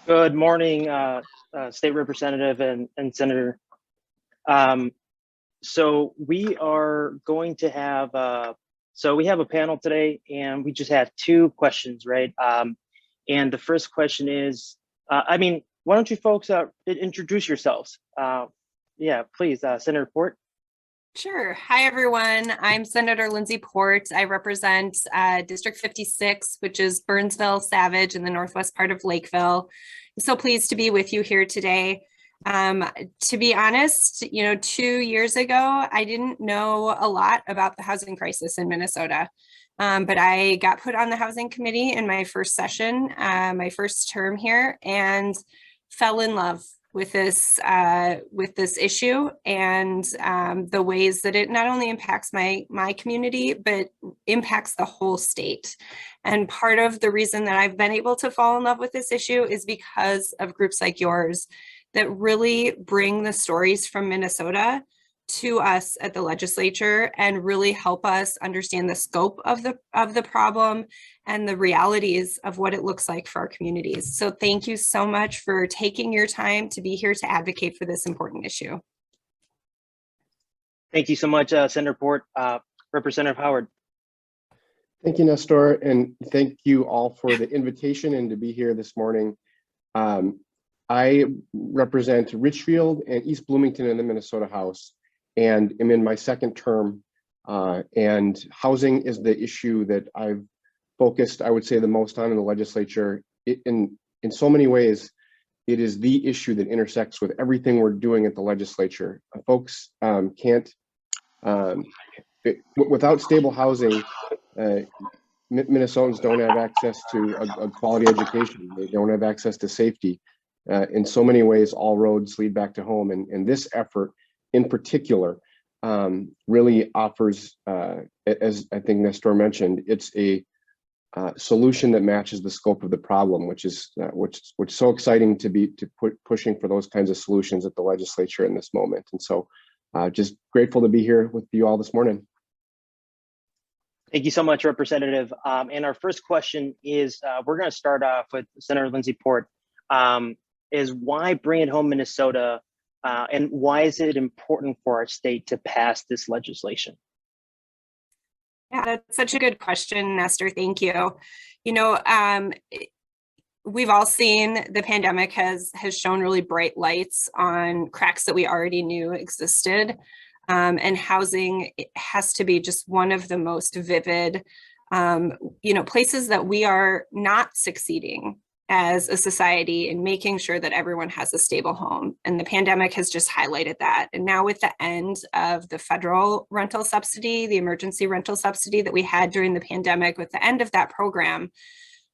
Good morning, State Representative and Senator. Um, so we are going to have, so we have a panel today and we just have two questions, right? And the first question is, why don't you folks introduce yourselves? Yeah, please, Senator Port. Sure. Hi, everyone. I'm Senator Lindsey Port. I represent District 56, which is Burnsville, Savage, in the northwest part of Lakeville. I'm so pleased to be with you here today. To be honest, 2 years ago, I didn't know a lot about the housing crisis in Minnesota. But I got put on the housing committee in my first session, my first term here, and fell in love with this issue and the ways that it not only impacts my community, but impacts the whole state. And part of the reason that I've been able to fall in love with this issue is because of groups like yours that really bring the stories from Minnesota to us at the legislature and really help us understand the scope of the problem and the realities of what it looks like for our communities. So thank you so much for taking your time to be here to advocate for this important issue. Thank you so much, Senator Port. Representative Howard. Thank you, Nestor, and thank you all for the invitation and to be here this morning. I represent Richfield and East Bloomington in the Minnesota House, and am in my second term, and housing is the issue that I've focused, I would say, the most on in the legislature. In so many ways, it is the issue that intersects with everything we're doing at the legislature. Folks without stable housing, Minnesotans don't have access to a quality education. They don't have access to safety. In so many ways, all roads lead back to home, and this effort in particular really offers, as I think Nestor mentioned, it's a solution that matches the scope of the problem, which is so exciting to pushing for those kinds of solutions at the legislature in this moment. And so just grateful to be here with you all this morning. Thank you so much, Representative. And our first question is, we're going to start off with Senator Lindsey Port, is why bring it home Minnesota? And why is it important for our state to pass this legislation? Yeah, that's such a good question, Nestor. Thank you. We've all seen the pandemic has shown really bright lights on cracks that we already knew existed. And housing has to be just one of the most vivid, places that we are not succeeding as a society in making sure that everyone has a stable home. And the pandemic has just highlighted that. And now with the end of the federal rental subsidy, the emergency rental subsidy that we had during the pandemic, with the end of that program,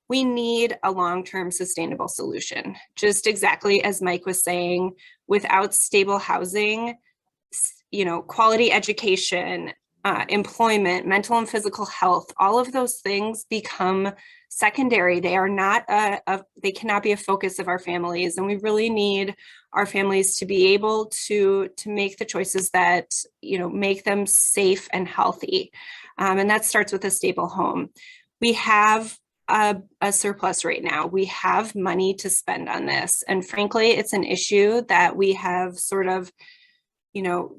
we need a long-term sustainable solution. Just exactly as Mike was saying, without stable housing, quality education, employment, mental and physical health, all of those things become secondary. They are not they cannot be a focus of our families, and we really need our families to be able to make the choices that make them safe and healthy, and that starts with a stable home. We have a surplus right now. We have money to spend on this, and frankly, it's an issue that we have sort of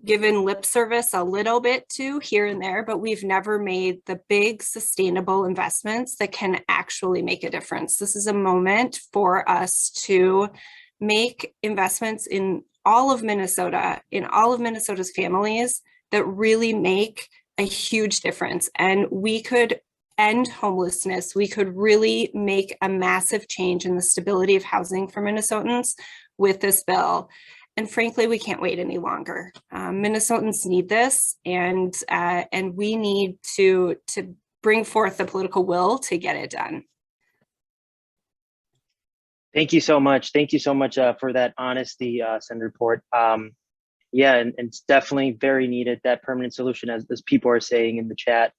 given lip service a little bit to here and there, but we've never made the big sustainable investments that can actually make a difference. This is a moment for us to make investments in all of Minnesota, in all of Minnesota's families that really make a huge difference. And we could end homelessness. We could really make a massive change in the stability of housing for Minnesotans with this bill. And frankly, we can't wait any longer. Minnesotans need this, and we need to bring forth the political will to get it done. Thank you so much. Thank you so much for that honesty, Senator Port. Yeah, and it's definitely very needed, that permanent solution, as people are saying in the chat.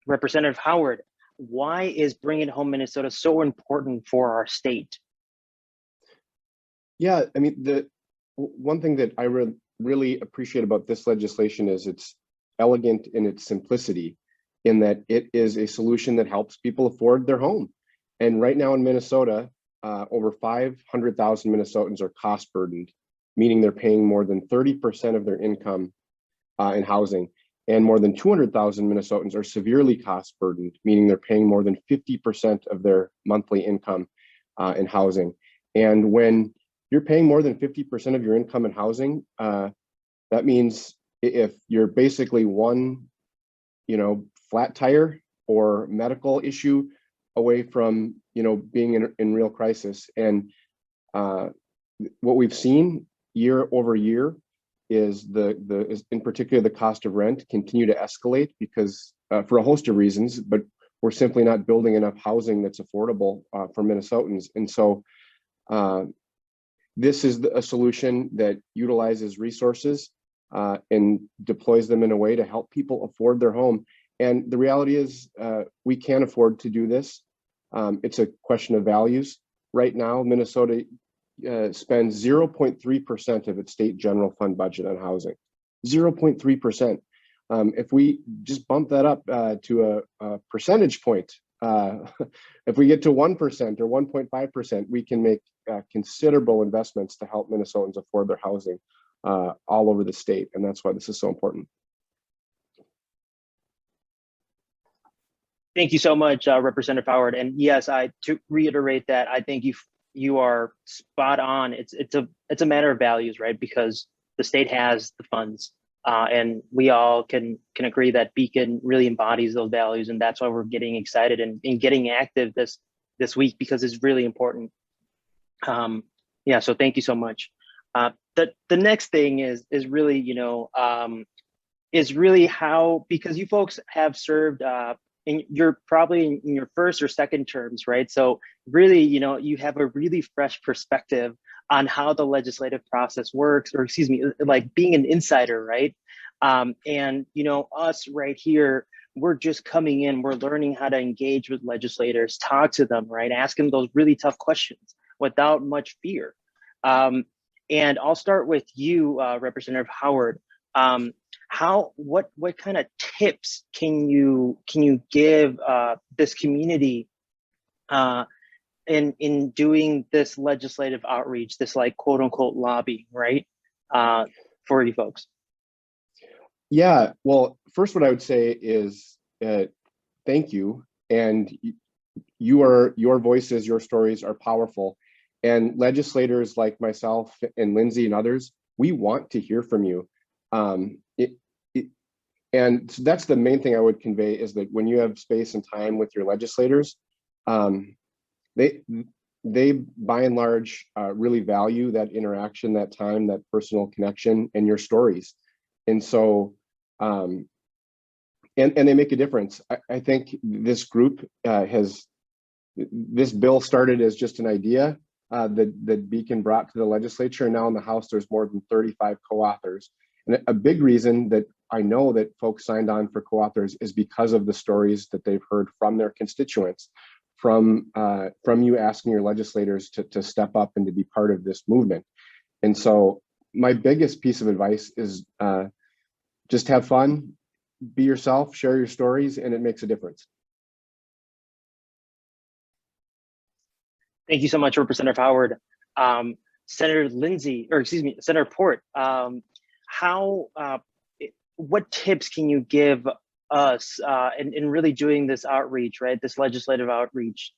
Representative Howard, why is bringing home Minnesota so important for our state? Yeah, I mean, the one thing that I really appreciate about this legislation is it's elegant in its simplicity, in that it is a solution that helps people afford their home. And right now in Minnesota, over 500,000 Minnesotans are cost burdened, meaning they're paying more than 30% of their income in housing. And more than 200,000 Minnesotans are severely cost burdened, meaning they're paying more than 50% of their monthly income in housing. And when you're paying more than 50% of your income in housing, that means if you're basically one, flat tire or medical issue away from, being in real crisis. And what we've seen year over year is is in particular the cost of rent continue to escalate because for a host of reasons, but we're simply not building enough housing that's affordable for Minnesotans. And so this is a solution that utilizes resources and deploys them in a way to help people afford their home. And the reality is we can't afford to do this. It's a question of values. Right now, Minnesota spends 0.3% of its state general fund budget on housing. 0.3%. If we just bump that up to a percentage point, if we get to 1% or 1.5%, we can make considerable investments to help Minnesotans afford their housing all over the state. And that's why this is so important. Thank you so much, Representative Howard. And yes, to reiterate that, I think you are spot on. It's a matter of values, right? Because the state has the funds, and we all can agree that Beacon really embodies those values, and that's why we're getting excited and getting active this week because it's really important. Yeah, so thank you so much. The next thing is really is really how, because you folks have served. And you're probably in your first or second terms, right? So really, you have a really fresh perspective on how the legislative process works, or excuse me, like being an insider, right? And us right here, we're just coming in, we're learning how to engage with legislators, talk to them, right? Ask them those really tough questions without much fear. And I'll start with you, Representative Howard. What kind of tips can you give this community in doing this legislative outreach, this like quote unquote lobbying, right, for you folks? Yeah, well, first what I would say is thank you, and your voices, your stories are powerful, and legislators like myself and Lindsey and others, we want to hear from you. And so that's the main thing I would convey, is that when you have space and time with your legislators, they by and large really value that interaction, that time, that personal connection, and your stories. And so and they make a difference. I think this group this bill started as just an idea that Beacon brought to the legislature, and now in the House there's more than 35 co-authors. And a big reason that I know that folks signed on for co-authors is because of the stories that they've heard from their constituents, from you asking your legislators to step up and to be part of this movement. And so my biggest piece of advice is just have fun, be yourself, share your stories, and it makes a difference. Thank you so much, Representative Howard. Senator Lindsey, or excuse me, Senator Port, what tips can you give us in really doing this outreach, right? This legislative outreach?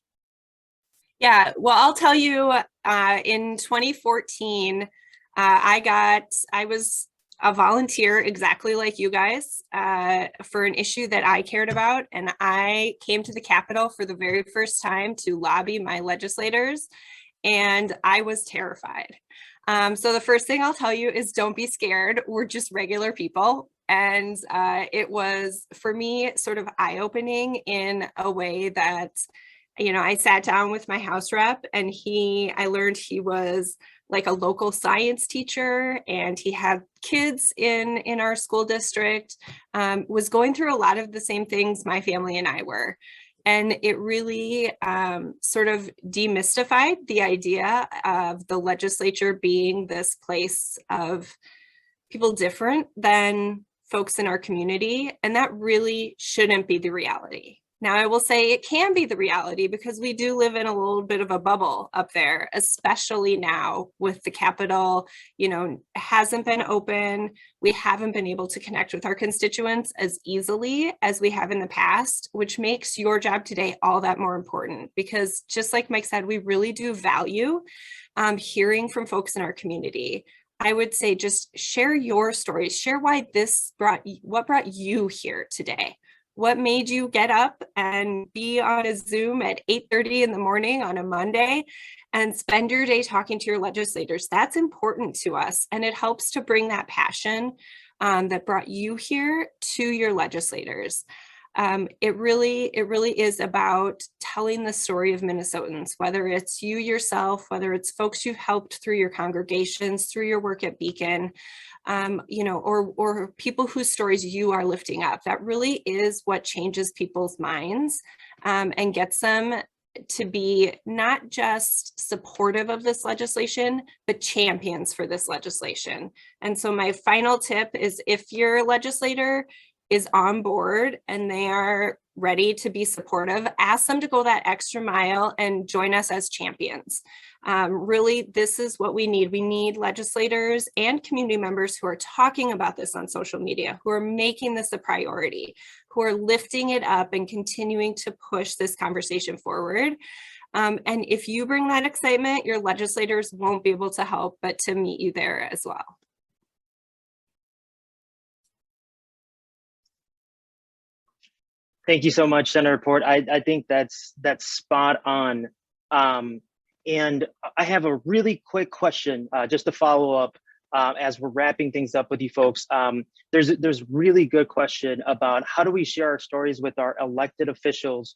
Yeah, well, I'll tell you, in 2014, I was a volunteer exactly like you guys for an issue that I cared about. And I came to the Capitol for the very first time to lobby my legislators, and I was terrified. So the first thing I'll tell you is don't be scared. We're just regular people. And it was, for me, sort of eye-opening in a way that, I sat down with my House rep, and I learned he was like a local science teacher, and he had kids in our school district, was going through a lot of the same things my family and I were. And it really sort of demystified the idea of the legislature being this place of people different than folks in our community. And that really shouldn't be the reality. Now, I will say it can be the reality because we do live in a little bit of a bubble up there, especially now with the Capitol, hasn't been open. We haven't been able to connect with our constituents as easily as we have in the past, which makes your job today all that more important because just like Mike said, we really do value hearing from folks in our community. I would say just share your stories, share why what brought you here today. What made you get up and be on a Zoom at 8:30 in the morning on a Monday and spend your day talking to your legislators? That's important to us. And it helps to bring that passion that brought you here to your legislators. It really is about telling the story of Minnesotans, whether it's you yourself, whether it's folks you've helped through your congregations, through your work at Beacon, or people whose stories you are lifting up. That really is what changes people's minds and gets them to be not just supportive of this legislation, but champions for this legislation. And so my final tip is if your legislator is on board and they are ready to be supportive, ask them to go that extra mile and join us as champions. Really, this is what we need. We need legislators and community members who are talking about this on social media, who are making this a priority, who are lifting it up and continuing to push this conversation forward. And if you bring that excitement, your legislators won't be able to help but to meet you there as well. Thank you so much, Senator Port. I think that's spot on. And I have a really quick question just to follow up as we're wrapping things up with you folks. There's really good question about how do we share our stories with our elected officials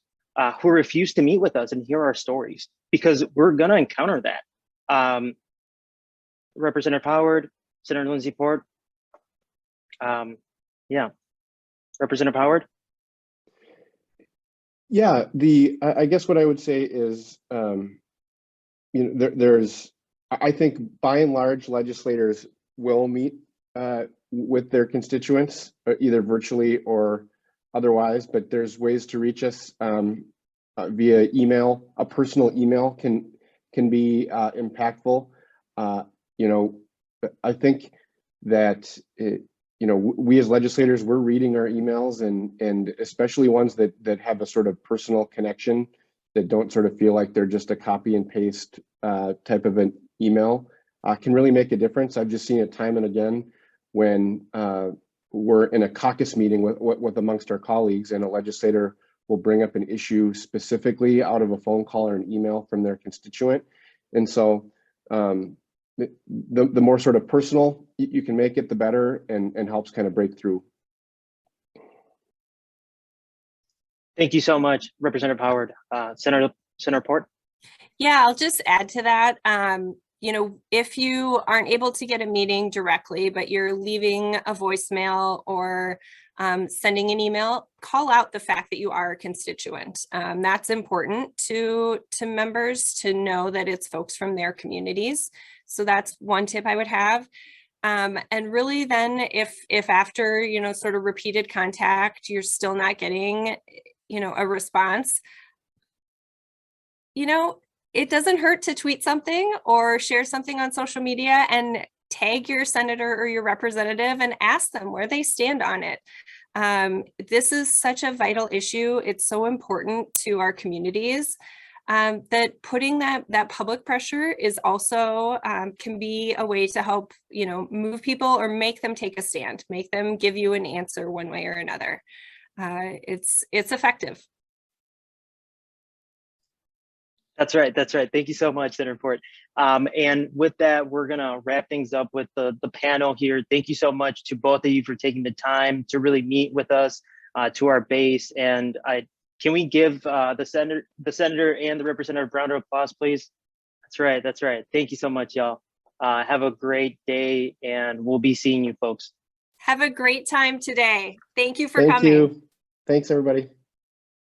who refuse to meet with us and hear our stories, because we're gonna encounter that. Representative Howard, Senator Lindsey Port. Yeah, Representative Howard. Yeah, I guess what I would say is, I think by and large, legislators will meet with their constituents, either virtually or otherwise, but there's ways to reach us via email. A personal email can be impactful. I think that we as legislators, we're reading our emails and especially ones that have a sort of personal connection, that don't sort of feel like they're just a copy and paste type of an email, can really make a difference. I've just seen it time and again when we're in a caucus meeting with amongst our colleagues and a legislator will bring up an issue specifically out of a phone call or an email from their constituent. And so the more sort of personal you can make it, the better, and helps kind of break through. Thank you so much, Representative Howard. Senator Port. Yeah, I'll just add to that. If you aren't able to get a meeting directly, but you're leaving a voicemail or sending an email, call out the fact that you are a constituent. That's important to members to know that it's folks from their communities. So that's one tip I would have. And really then if after, sort of repeated contact, you're still not getting, a response, it doesn't hurt to tweet something or share something on social media and tag your senator or your representative and ask them where they stand on it. This is such a vital issue. It's so important to our communities that putting that public pressure is also can be a way to help, move people or make them take a stand, make them give you an answer one way or another. It's effective. That's right. Thank you so much, Senator Port. And with that, we're gonna wrap things up with the panel here. Thank you so much to both of you for taking the time to really meet with us, to our base. And can we give the senator and the representative a round of applause, please? That's right. Thank you so much, y'all. Have a great day, and we'll be seeing you folks. Have a great time today. Thank you for coming. Thank you. Thanks, everybody.